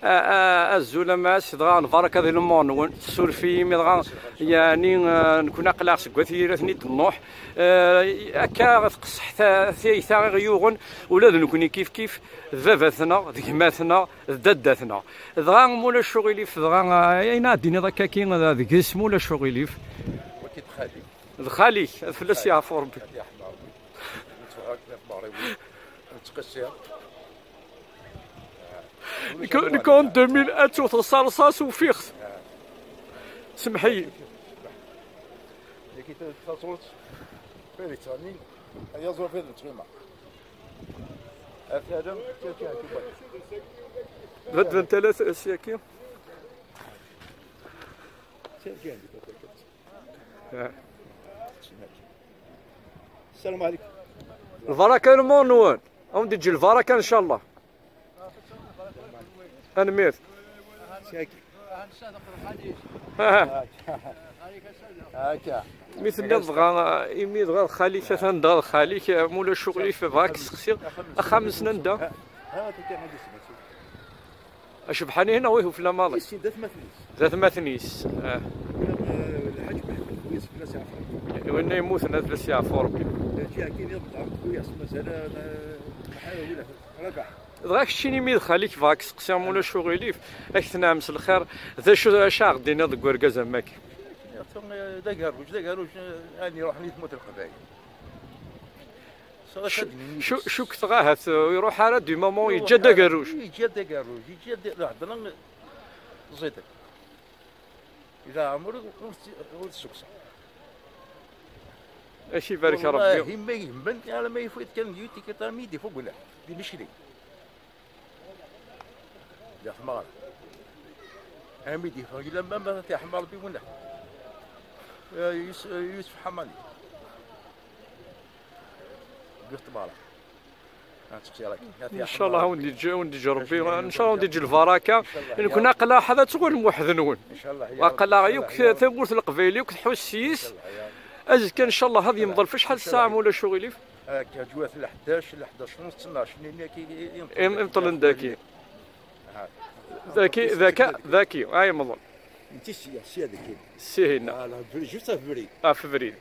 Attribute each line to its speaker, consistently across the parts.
Speaker 1: الزلماء دغا نبارك هذه المون السولفي دغا يعني نكون قلاق سكوثيرة ثنيت النوح هكا تقصح ثيثا غيوغن ولاد نكوني كيف ذباباتنا ذكماتنا داداتنا دغا مولا الشغيليف دغا اين ديني ذاك كي ذاك اسمه مولا الشغيليف الخالي فلاس يعفو ربي نكون 2000 وتصرصاص وفيخ سمحي غد ثلاث اسياكي
Speaker 2: السلام عليكم.
Speaker 1: الفركه المونون غادي تجي الفركه ان شاء الله. انا ميت مثل نبغى يميد غير خليفه ندار خاليك مولا شغلي في فاك سقسي خمس نندا اش بحالي هنا ويه في الماضي ذات مثنيس
Speaker 2: الحاج محمد كويس فلاس يعفو
Speaker 1: وين يموت ناس فلاس يعفو ربي
Speaker 2: جا كاين يضرب كويس مثلا محاول ربع
Speaker 1: دغاك الشيء ميد خاليك فاك سقسي مولا شغلي اكثنا مس الخير ذا شو شاغ دينا ذك ورقه ماك
Speaker 2: دقاروج اني روح نموت القبائل
Speaker 1: شو كتغاهت يروح على دي مامون يجي دقاروج
Speaker 2: يجي لحظه زيدك اذا عمرك ولد السكسه
Speaker 1: اش يبارك ربي
Speaker 2: والله ما يهمن على ما يفوت كان ديوتي كتاميدي فوق ولا دي مشري يا حمار عميدي فوق لما ما تاع حمار بي ولا يوسف حمالي قلت بارك
Speaker 1: ان شاء الله وندي ربي ان شاء الله ندي البركه نكون اقلا حدا تقول المحذنون
Speaker 2: ان شاء الله
Speaker 1: واقلا يوك ثبوت القبيلي وك تحوسيس ازكى ان شاء الله هذه يمضل في شحال الساعه ولا شغليف
Speaker 2: هكا جوات ل 11 ل 11 ونص 12
Speaker 1: يمطل ذاكي ذاكي هاي مضل
Speaker 2: انت السي هذاك
Speaker 1: السي هنا
Speaker 2: لا جوست فبريل
Speaker 1: في بريد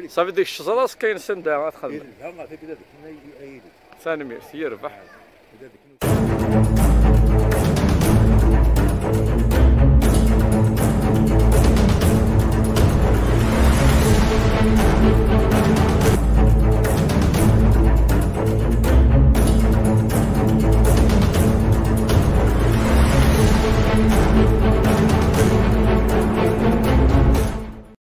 Speaker 1: صافي ديك الشجره كاين سنده غتخدم
Speaker 2: لا ما هذاك ثاني
Speaker 1: ثاني ميرسي يربح